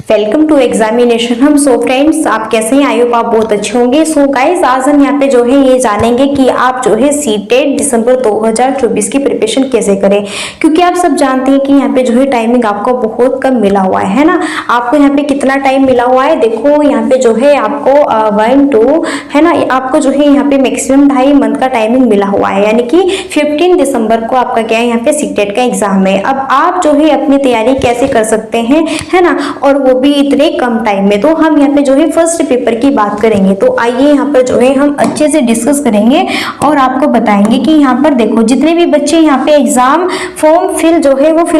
Welcome to examination. हम so friends, आप कैसे हैं? आई होप आप बहुत अच्छे होंगे। सो गाइस, आज हम यहाँ पे जो है ये जानेंगे कि आप जो है सीटेट दिसंबर 2024 की प्रिपरेशन कैसे करें, क्योंकि आप सब जानते हैं कि यहाँ पे जो है टाइमिंग आपको बहुत कम मिला हुआ है ना। आपको यहाँ पे कितना टाइम मिला हुआ है? देखो यहाँ पे जो है आपको 1-2 है ना, आपको जो है यहाँ पे मैक्सिमम 2.5 मंथ का टाइमिंग मिला हुआ है, यानी कि 15 दिसंबर को आपका क्या है यहाँ पे सीटेट का एग्जाम है। अब आप जो है अपनी तैयारी कैसे कर सकते हैं, है ना, और वो भी इतने कम टाइम में। तो हम यहाँ पे जो है फर्स्ट पेपर की बात करेंगे। तो आइए यहाँ पर जो है हम अच्छे से डिस्कस करेंगे और आपको बताएंगे कि यहाँ पर देखो जितने भी बच्चे यहाँ पे एग्जाम फॉर्म फिल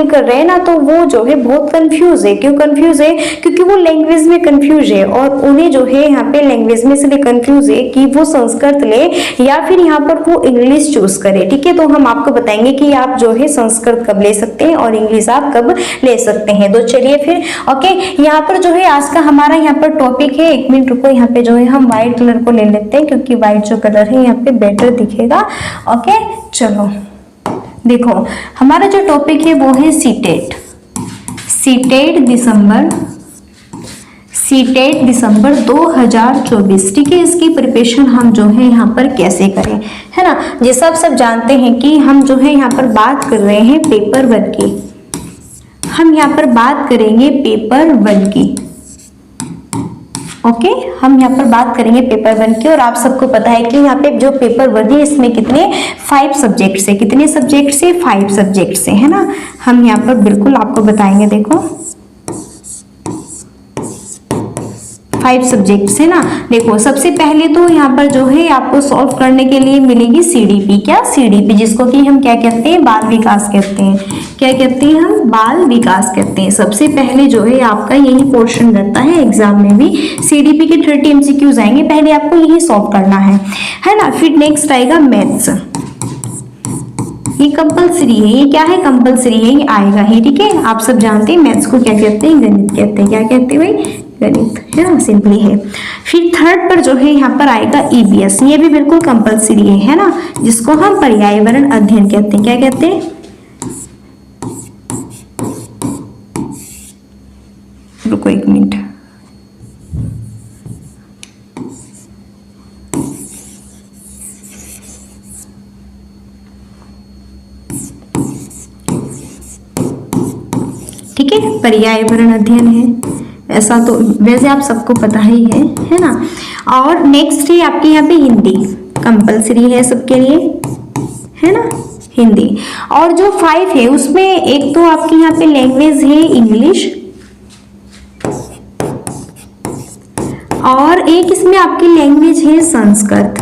कर रहे हैं ना, तो वो जो है बहुत कंफ्यूज है। क्यों कंफ्यूज है? क्योंकि वो लैंग्वेज में कंफ्यूज है और उन्हें जो है यहाँ पे लैंग्वेज में इसलिए कंफ्यूज है कि वो संस्कृत ले या फिर यहाँ पर वो इंग्लिश चूज करे। ठीक है, तो हम आपको बताएंगे कि आप जो है संस्कृत कब ले सकते हैं और इंग्लिश आप कब ले सकते हैं। तो चलिए फिर ओके, यहाँ पर जो है आज का हमारा यहाँ पर टॉपिक है। 1 मिनट रुको, यहाँ पे जो है हम व्हाइट कलर को ले लेते हैं क्योंकि व्हाइट जो कलर है यहाँ पे बेटर दिखेगा। ओके चलो, देखो हमारा जो टॉपिक है वो है सीटेट दिसंबर 2024। ठीक है, इसकी प्रिपरेशन हम जो है यहाँ पर कैसे करें, है ना। जैसा आप सब जानते हैं कि हम जो है यहाँ पर बात कर रहे हैं पेपर 1 की। हम यहाँ पर बात करेंगे पेपर 1 की। ओके, हम यहाँ पर बात करेंगे पेपर 1 की। और आप सबको पता है कि यहाँ पे जो पेपर 1 है इसमें कितने 5 सब्जेक्ट से, कितने सब्जेक्ट से 5 सब्जेक्ट से, है ना। हम यहाँ पर बिल्कुल आपको बताएंगे, देखो 5 सब्जेक्ट्स है ना। देखो सबसे पहले तो यहाँ पर जो है आपको सॉल्व करने के लिए मिलेगी सीडीपी। क्या? सीडीपी, जिसको कि हम क्या कहते हैं? बाल विकास कहते हैं। क्या कहते हैं हम? बाल विकास कहते हैं। सबसे पहले जो है आपका यही पोर्शन रहता है एग्जाम में भी। सीडीपी के 30 एमसीक्यूज आएंगे, पहले आपको यही सॉल्व करना है ना। फिर नेक्स्ट आएगा मैथ्स। ये कंपलसरी है, ये क्या है? कंपलसरी है, ये आएगा ही। ठीक है, आप सब जानते हैं मैथ्स को क्या कहते हैं? गणित कहते हैं। क्या कहते हैं भाई? गणित, है ना, सिंपली है। फिर थर्ड पर जो है यहाँ पर आएगा ईवीएस। ये भी बिल्कुल कंपलसरी है ना, जिसको हम पर्यावरण अध्ययन कहते हैं। क्या कहते हैं? रुको 1 मिनट। ठीक है, पर्यावरण अध्ययन है, ऐसा तो वैसे आप सबको पता ही है ना। और नेक्स्ट है आपके यहाँ पे हिंदी, कंपलसरी है सबके लिए, है ना, हिंदी। और जो 5 है उसमें एक तो आपके यहाँ पे लैंग्वेज है इंग्लिश, और एक इसमें आपकी लैंग्वेज है संस्कृत।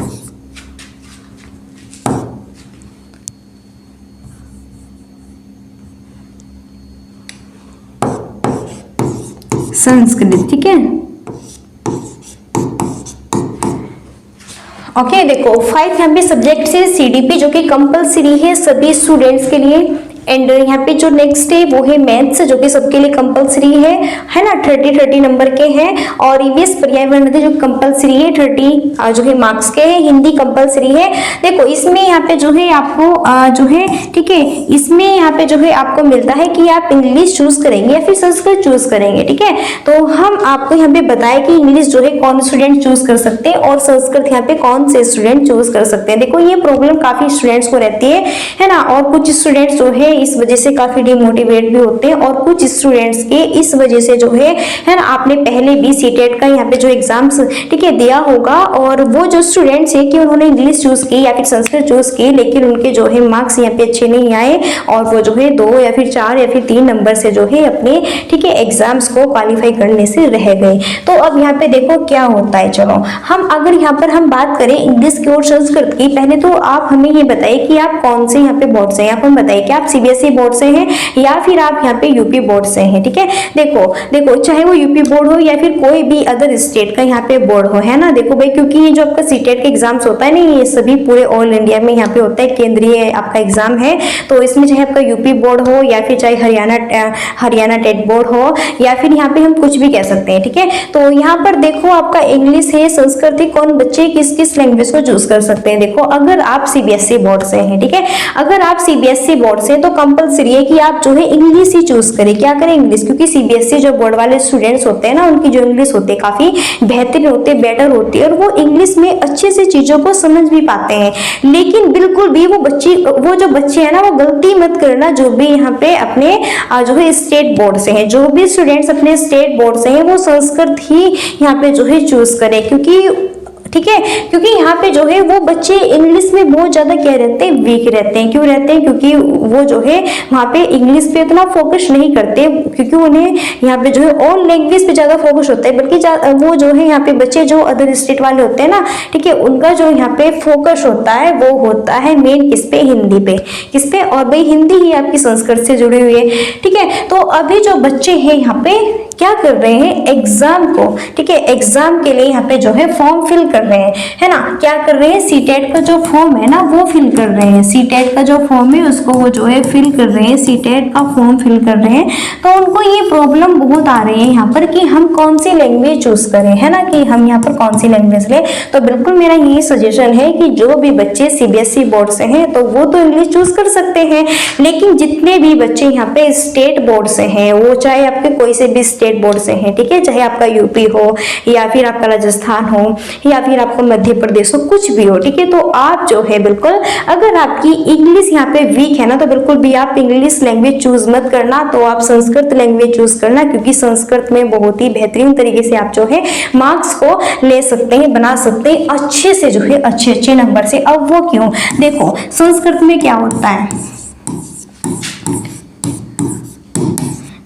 संस्कृत, ठीक है। ओके देखो 5 यहाँ पे सब्जेक्ट है सीडीपी, जो कि कंपलसरी है सभी स्टूडेंट्स के लिए। एंड यहाँ पे जो नेक्स्ट है वो है मैथ्स, जो कि सबके लिए कंपलसरी है ना, 30 नंबर के हैं। और ईवीएस पर्यावरण जो कंपलसरी है 30 जो है मार्क्स के हैं। हिंदी कंपलसरी है। देखो इसमें यहाँ पे जो है आपको जो है, ठीक है, इसमें यहाँ पे जो है आपको मिलता है कि आप इंग्लिश चूज करेंगे या फिर संस्कृत चूज करेंगे। ठीक है, तो हम आपको यहाँ पे बताएं कि इंग्लिश जो है कौन स्टूडेंट चूज कर सकते हैं और संस्कृत यहाँ पे कौन से स्टूडेंट चूज कर सकते हैं। देखो ये प्रॉब्लम काफी स्टूडेंट्स को रहती है ना, और कुछ स्टूडेंट्स जो है इस वजह से काफी डिमोटिवेट भी होते हैं, और कुछ स्टूडेंट्स के इस वजह से जो है ना, आपने पहले भी सीटेट का यहाँ पे जो एग्जाम्स, ठीक है, दिया होगा, और वो जो स्टूडेंट्स है कि उन्होंने इंग्लिश चूज की या फिर संस्कृत चूज की, लेकिन उनके जो है मार्क्स यहाँ पे अच्छे नहीं आए और वो जो है 2 या फिर 4 या फिर 3 नंबर से जो है अपने, ठीक है, एग्जाम्स को क्वालिफाई करने से रह गए। तो अब यहाँ पे देखो क्या होता है। चलो हम अगर यहाँ पर हम बात करें इंग्लिश की और संस्कृत की, पहले तो आप हमें ये बताइए कि आप कौन से यहाँ पे बोर्ड से हैं। आप हमें बताइए कि आप सीबीएसई बोर्ड से हैं या फिर आप यहाँ पे यूपी बोर्ड से हैं। ठीक है, देखो चाहे वो यूपी बोर्ड हो या फिर कोई भी अदर स्टेट का यहाँ पे बोर्ड हो, है ना। देखो भाई, क्योंकि ये जो आपका सीटेट का एग्जाम्स होता है ना, ये सभी पूरे ऑल इंडिया में यहाँ पे होता है, केंद्रीय आपका एग्जाम है। तो इसमें चाहे आपका यूपी बोर्ड हो या फिर चाहे हरियाणा टेट बोर्ड हो या फिर यहाँ पे हम कुछ भी कह सकते हैं। ठीक है, तो यहाँ पर देखो आपका इंग्लिश है, संस्कृत है, कौन बच्चे किस किस लैंग्वेज को चूज कर सकते हैं। देखो अगर आप सीबीएसई बोर्ड से हैं, ठीक है, अगर आप सीबीएसई बोर्ड से, तो कंपलसरी है कि आप जो है इंग्लिश ही चूज करें। क्या करें? इंग्लिश, क्योंकि सीबीएसई जो बोर्ड वाले स्टूडेंट्स होते हैं ना, उनकी जो इंग्लिश होती है काफी बेहतरीन होती है, बेटर होती है, और वो इंग्लिश में अच्छे से चीजों को समझ भी पाते हैं। लेकिन बिल्कुल भी वो जो बच्चे हैं ना, वो गलती मत करना जो भी यहाँ पे अपने जो है स्टेट बोर्ड से हैं, जो भी स्टूडेंट्स अपने स्टेट बोर्ड से हैं, वो संस्कृत ही यहाँ पे जो है चूज करें। क्योंकि ठीक है, क्योंकि यहाँ पे जो है वो बच्चे इंग्लिश में बहुत ज्यादा क्या रहते हैं, वीक रहते हैं। क्यों रहते हैं? क्योंकि वो जो है वहाँ पे इंग्लिश पे इतना फोकस नहीं करते, क्योंकि उन्हें यहाँ पे जो है और लैंग्वेज पे ज्यादा फोकस होता है। बल्कि वो जो है यहाँ पे बच्चे जो अदर स्टेट वाले होते हैं ना, ठीक है, उनका जो यहाँ पे फोकस होता है वो होता है मेन किस पे? हिंदी पे। किस पे? और भाई हिंदी ही आपकी संस्कृत से जुड़ी हुई है। ठीक है, तो अभी जो बच्चे हैं यहाँ पे क्या कर रहे हैं? एग्जाम को, ठीक है, एग्जाम के लिए यहाँ पे जो है फॉर्म फिल कर रहे हैं, है ना। क्या कर रहे हैं? सीटेट का जो फॉर्म है ना, वो फिल कर रहे हैं। सीटेट का जो फॉर्म है उसको वो जो है फिल कर रहे हैं, सीटेट का फॉर्म फिल कर रहे हैं। तो उनको ये प्रॉब्लम बहुत आ रही है यहाँ पर कि हम कौन सी लैंग्वेज चूज करें, है ना, कि हम यहाँ पर कौन सी लैंग्वेज लें। तो बिल्कुल मेरा यही सजेशन है कि जो भी बच्चे सीबीएसई बोर्ड से हैं तो वो तो इंग्लिश चूज कर सकते हैं, लेकिन जितने भी बच्चे यहाँ पे स्टेट बोर्ड से हैं, वो चाहे आपके कोई से भी स्टेट बोर्ड से हैं, ठीक है, चाहे आपका यूपी हो या फिर आपका राजस्थान हो या फिर आपका मध्य प्रदेश हो, कुछ भी हो, ठीक है, तो आप जो है बिल्कुल, अगर आपकी इंग्लिश यहाँ पे वीक है ना, तो बिल्कुल भी आप इंग्लिश लैंग्वेज चूज मत करना, तो आप संस्कृत लैंग्वेज चूज करना, क्योंकि संस्कृत में बहुत ही बेहतरीन तरीके से आप जो है मार्क्स को ले सकते हैं, बना सकते हैं अच्छे से, जो है अच्छे नंबर से। अब वो क्यों? देखो संस्कृत में क्या होता है,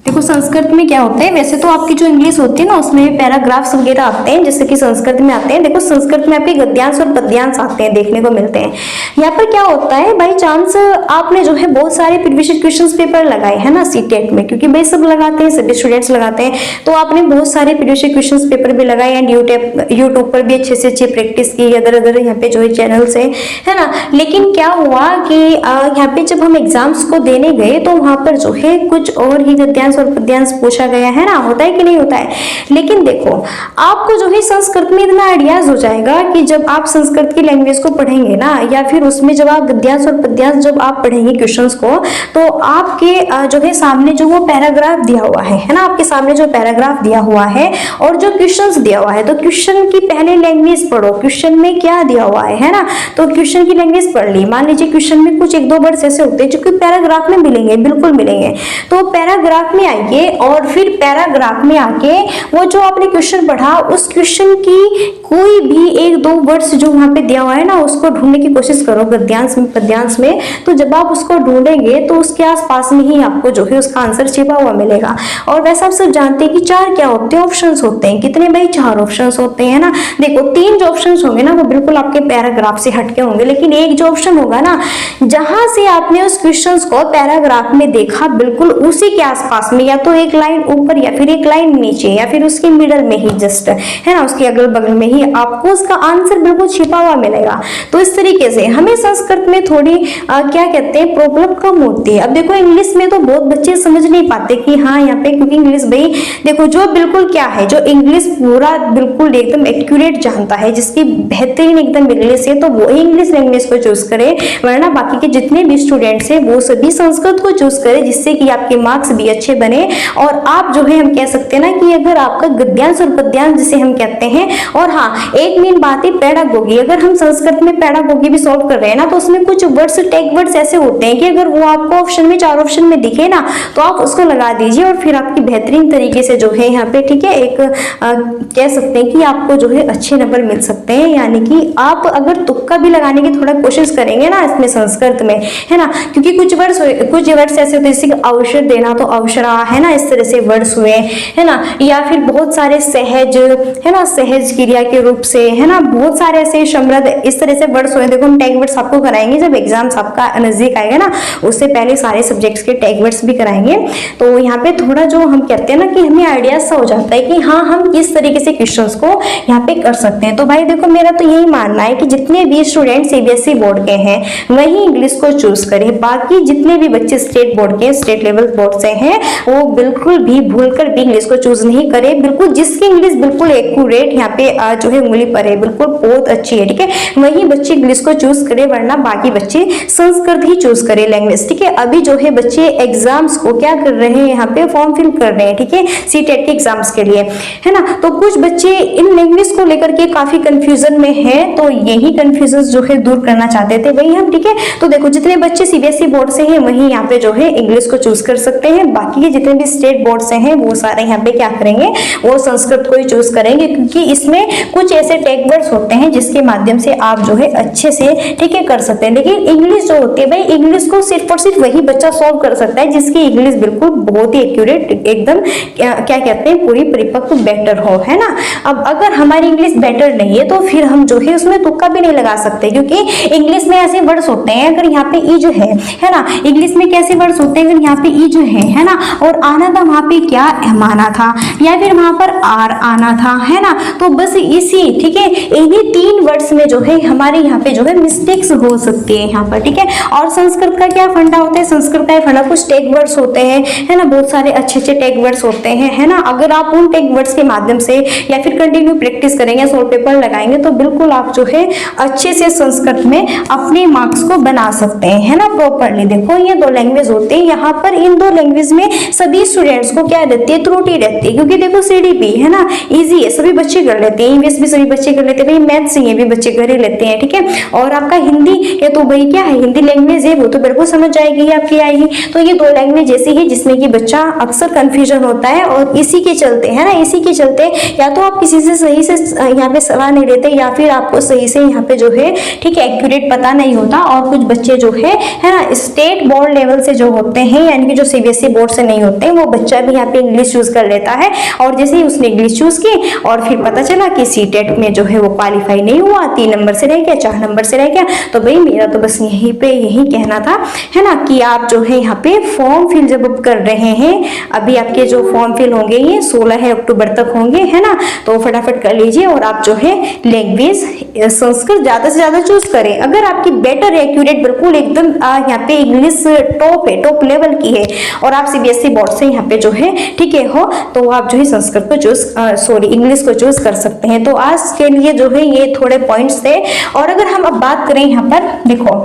देखो संस्कृत में क्या होता है, वैसे तो आपकी जो इंग्लिश होती है ना उसमें पैराग्राफ्स वगैरह आते हैं, जैसे कि संस्कृत में आते हैं। देखो संस्कृत में आपके गद्यांश और पद्यांश आते हैं, देखने को मिलते हैं। यहाँ पर क्या होता है, बाई चांस आपने जो है बहुत सारे प्रीवियस क्वेश्चंस पेपर लगाए है ना सीटेट में, क्योंकि भाई सब लगाते हैं, सभी स्टूडेंट्स लगाते हैं, तो आपने बहुत सारे प्रीवियस क्वेश्चंस पेपर भी लगाए एंड यूट्यूब पर भी अच्छे से अच्छी प्रैक्टिस की, अदर यहाँ पे जो है चैनल से, है ना। लेकिन क्या हुआ कि यहाँ पे जब हम एग्जाम्स को देने गए तो वहां पर जो है कुछ और ही गद्यांश और पद्यांश पूछा गया, है ना, होता है कि नहीं होता है। लेकिन देखो आपको जो है संस्कृत में इतना आइडियाज हो जाएगा कि जब आप संस्कृत की लैंग्वेज को पढ़ेंगे ना, या फिर उसमें जब आप गद्यांश और पद्यांश जब आप पढ़ेंगे क्वेश्चंस को, तो आपके जो है सामने जो वो पैराग्राफ दिया हुआ है ना, आपके सामने जो पैराग्राफ दिया हुआ है और जो क्वेश्चंस दिया हुआ है, तो क्वेश्चन की पहले लैंग्वेज पढ़ो, क्वेश्चन में क्या दिया हुआ है ना, तो क्वेश्चन की लैंग्वेज पढ़ ली। मान लीजिए क्वेश्चन में कुछ एक दो वर्ड्स ऐसे होते हैं जो कि पैराग्राफ में मिलेंगे, बिल्कुल मिलेंगे, तो पैराग्राफ में आइए और फिर पैराग्राफ में आके वो जो आपने क्वेश्चन पढ़ा उस क्वेश्चन की कोई भी एक दो वर्ड्स जो वहां पे दिया हुआ है ना, उसको ढूंढने की कोशिश करो गद्यांश में पद्यांश में। तो जब आप उसको ढूंढेंगे तो उसके आसपास में ही आपको जो है उसका आंसर छिपा हुआ मिलेगा। और वैसे आप सब जानते हैं कि चार क्या होते हैं, ऑप्शंस होते हैं। कितने भाई? चार ऑप्शंस होते हैं ना। देखो तीन जो ऑप्शंस होंगे ना वो बिल्कुल आपके पैराग्राफ से हटके होंगे, लेकिन एक जो ऑप्शन होगा ना, जहां से आपने उस क्वेश्चन को पैराग्राफ में देखा बिल्कुल उसी के आसपास में, या तो एक लाइन ऊपर या फिर एक लाइन नीचे या फिर उसके मिडल में ही जस्ट, है ना, उसके अगल बगल में ही आपको उसका आंसर बिल्कुल छिपा हुआ मिलेगा। तो इस तरीके से हमें संस्कृत में थोड़ी क्या कहते हैं प्रॉब्लम कम होती है। अब देखो इंग्लिश में तो बहुत बच्चे समझ नहीं पाते कि हाँ यहाँ पे, क्योंकि इंग्लिश भाई देखो जो बिल्कुल क्या है, जो इंग्लिश पूरा बिल्कुल एकदम एक्यूरेट जानता है, जिसकी बेहतरीन एकदम इंग्लिश है, तो वो ही इंग्लिश लैंग्वेज को चूज करे, वरना बाकी के जितने भी स्टूडेंट्स है वो सभी संस्कृत को चूज करे, जिससे कि आपके मार्क्स भी अच्छे बने। और आप जो है हम कह सकते हैं ना कि अगर आपका गद्यांश और पद्यांश जिसे हम कहते हैं, और हाँ एक मेन बात है पैडागोगी, अगर हम संस्कृत में पैडागोगी भी सॉल्व कर रहे हैं ना, तो उसमें कुछ वर्ड्स टैग वर्ड्स ऐसे होते हैं कि अगर वो आपको ऑप्शन में चार ऑप्शन में दिखे ना, तो आप उसको लगा दीजिए और फिर आपकी बेहतरीन तरीके से जो है यहाँ पे, ठीक है, एक कह सकते हैं कि आपको जो है अच्छे नंबर मिल सकते हैं। यानी कि आप अगर तुक्का भी लगाने की थोड़ा कोशिश करेंगे ना इसमें संस्कृत में, है ना, क्योंकि कुछ वर्ड्स ऐसे होते हैं जैसे अवसर देना, तो अवसरा, है ना, इस तरह से वर्ड्स हुए, है ना, या फिर बहुत सारे सहज, है ना, सहज क्रिया के रूप से, है ना, बहुत सारे ऐसे समृद्ध, इस तरह से वर्ड्स हुए। देखो हम टैग वर्ड्स आपको कराएंगे जब एग्जाम्स आपका नजदीक आएगा ना, उससे पहले सारे सब्जेक्ट्स के टैग वर्ड्स भी कराएंगे। तो यहाँ पे थोड़ा जो हम कहते हैं ना कि हमें आइडिया सा हो जाता है कि हाँ हम किस तरीके से क्वेश्चंस को यहाँ पे कर सकते हैं। तो भाई देखो मेरा तो यही मानना है कि जितने भी स्टूडेंट सीबीएसई बोर्ड के हैं वही इंग्लिश को चूज करें, बाकी जितने भी बच्चे स्टेट बोर्ड के, स्टेट लेवल बोर्ड से हैं, वो बिल्कुल भी भूलकर भी इंग्लिश को चूज नहीं करे। बिल्कुल जिसकी इंग्लिश बिल्कुल एक्यूरेट यहाँ पे जो है उंगली पर है, बिल्कुल बहुत अच्छी है, ठीक है, वही बच्चे इंग्लिश को चूज करे, वरना बाकी बच्चे संस्कृत ही चूज करे लैंग्वेज, ठीक है। अभी जो है बच्चे एग्जाम्स को क्या कर रहे हैं, यहाँ पे फॉर्म फिल कर रहे हैं, ठीक है, सीटेट के एग्जाम्स के लिए, है ना। तो कुछ बच्चे इन लैंग्वेज को लेकर के काफी कंफ्यूजन में है, तो यही कंफ्यूजन जो है दूर करना चाहते थे वही हम, ठीक है। तो देखो जितने बच्चे सीबीएसई बोर्ड से हैं वही यहाँ पे जो है इंग्लिश को चूज कर सकते हैं, बाकी के जितने भी स्टेट बोर्ड से हैं वो सारे यहाँ पे क्या करेंगे, वो संस्कृत को ही चूज करेंगे, क्योंकि इसमें कुछ ऐसे टेक वर्ड्स होते हैं जिसके माध्यम से आप जो है अच्छे से, ठीक है, कर सकते हैं। लेकिन इंग्लिश जो होती है भाई, इंग्लिश को सिर्फ और सिर्फ वही बच्चा सॉल्व कर सकता है जिसकी इंग्लिश बिल्कुल बहुत ही एक्यूरेट, एकदम क्या कहते हैं, पूरी परिपक्व बेटर हो, है ना। अब अगर हमारी इंग्लिश बेटर नहीं है तो फिर हम जो है उसमें तुक्का भी नहीं लगा सकते, क्योंकि इंग्लिश में ऐसे वर्ड्स होते हैं, अगर यहाँ पे ई जो है ना, इंग्लिश में कैसे वर्ड्स होते हैं, अगर यहाँ पे ई जो है ना, और आना था वहां पे क्या एम आना था, या फिर वहां पर आर आना था, है ना। तो बस इसी, ठीक है, इन्हीं 3 वर्ड्स में जो है हमारे यहाँ पे जो है मिस्टेक्स हो सकती है यहाँ पर, ठीक है। और संस्कृत का क्या फंडा होता है, संस्कृत का फंडा कुछ टेक वर्ड्स होते हैं, है ना, बहुत सारे अच्छे टेक वर्ड्स होते हैं, है ना। अगर आप उन टेक वर्ड्स के माध्यम से या फिर कंटिन्यू प्रैक्टिस करेंगे, सोल्व पेपर लगाएंगे, तो बिल्कुल आप जो है अच्छे से संस्कृत में अपने मार्क्स को बना सकते हैं, है ना, प्रॉपरली। देखो ये 2 लैंग्वेज होते हैं, यहाँ पर इन 2 लैंग्वेज में सभी स्टूडेंट्स को क्या रहती है, त्रुटि रहती है, क्योंकि देखो सीडीपी है ना, इजी है, सभी बच्चे कर लेते हैं, ईवीएस भी सभी बच्चे कर लेते हैं, भाई मैथ्स ये भी बच्चे कर ही लेते हैं, ठीक है। और आपका हिंदी, ये तो भाई क्या है, हिंदी लैंग्वेज है, वो तो बिल्कुल समझ आएगी आपकी आएगी। तो ये 2 लैंग्वेज ऐसी है जिसमें कि बच्चा अक्सर कंफ्यूजन होता है, और इसी के चलते, है ना, इसी के चलते या तो आप किसी से सही से यहाँ पे सलाह नहीं लेते, या फिर आपको सही से यहाँ पे जो है, ठीक है, एक्यूरेट पता नहीं होता। और कुछ बच्चे जो है ना, स्टेट बोर्ड लेवल से जो होते हैं, यानी कि जो सीबीएसई बोर्ड से नहीं होते हैं, वो बच्चा भी यहाँ पे इंग्लिश चूज कर लेता है, और जैसे ही उसने इंग्लिश चूज की और फिर पता चला कि सीटेट में जो है वो क्वालिफाई नहीं हुआ, 3 नंबर से रह गया, 4 नंबर से रह गया। तो भाई मेरा तो बस यहीं पे यही कहना था, है ना, कि आप जो है यहाँ पे फॉर्म फिल जब कर रहे हैं, अभी आपके जो फॉर्म फिल होंगे ये 16 अक्टूबर तक होंगे, है ना, तो फटाफट कर लीजिए, और आप जो है लैंग्वेज संस्कृत ज्यादा से ज्यादा चूज करें। अगर आपकी बेटर एक्यूरेट बिल्कुल एकदम यहाँ पे इंग्लिश टॉप है, टॉप लेवल की है, और आप सीबीएसई बोर्ड से यहाँ पे जो है, ठीक है, हो, तो आप जो है संस्कृत को चूज इंग्लिश को चूज कर सकते हैं। तो आज के लिए जो है ये थोड़े पॉइंट्स थे। और अगर हम अब बात करें यहाँ पर, देखो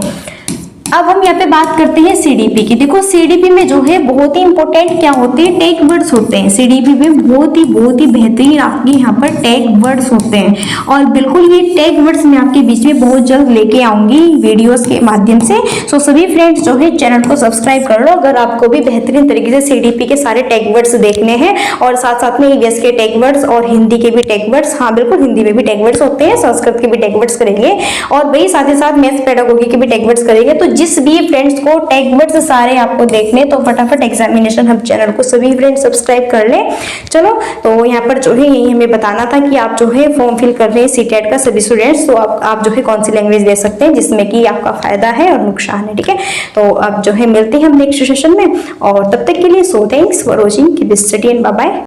अब हम यहाँ पे बात करते हैं सीडीपी की। देखो सीडीपी में जो है बहुत ही इंपॉर्टेंट क्या होते हैं, टेक वर्ड्स होते हैं। सीडीपी में बहुत ही बेहतरीन आपके यहाँ पर टेक वर्ड्स होते हैं, और बिल्कुल ये टेक वर्ड्स मैं आपके बीच में बहुत जल्द लेके आऊंगी वीडियोस के माध्यम से। सो सभी फ्रेंड्स जो है चैनल को सब्सक्राइब कर लो, अगर आपको भी बेहतरीन तरीके से सीडीपी के सारे टेक वर्ड्स देखने हैं, और साथ साथ में ईवीएस के टेक वर्ड्स और हिंदी के भी टेक वर्ड्स, हाँ बिल्कुल हिंदी में भी टेक वर्ड्स होते हैं, संस्कृत के भी टेक वर्ड्स करेंगे, और वही साथ ही साथ मैथ्स पेडागोगी के भी टेक वर्ड्स करेंगे। तो जिस भी फ्रेंड्स को टेक वर्ड्स सारे आपको देखने, तो फटाफट एग्जामिनेशन हब चैनल को सभी फ्रेंड्स सब्सक्राइब कर ले। चलो, तो यहाँ पर जो है यही हमें बताना था कि आप जो है फॉर्म फिल कर रहे हैं सीटेट का सभी स्टूडेंट्स, तो आप जो है कौन सी लैंग्वेज ले सकते हैं जिसमें कि आपका फायदा है और नुकसान है, ठीक है। तो अब जो है मिलते हैं हम नेक्स्ट सेशन में, और तब तक के लिए सो thanks for watching, keep study and bye bye.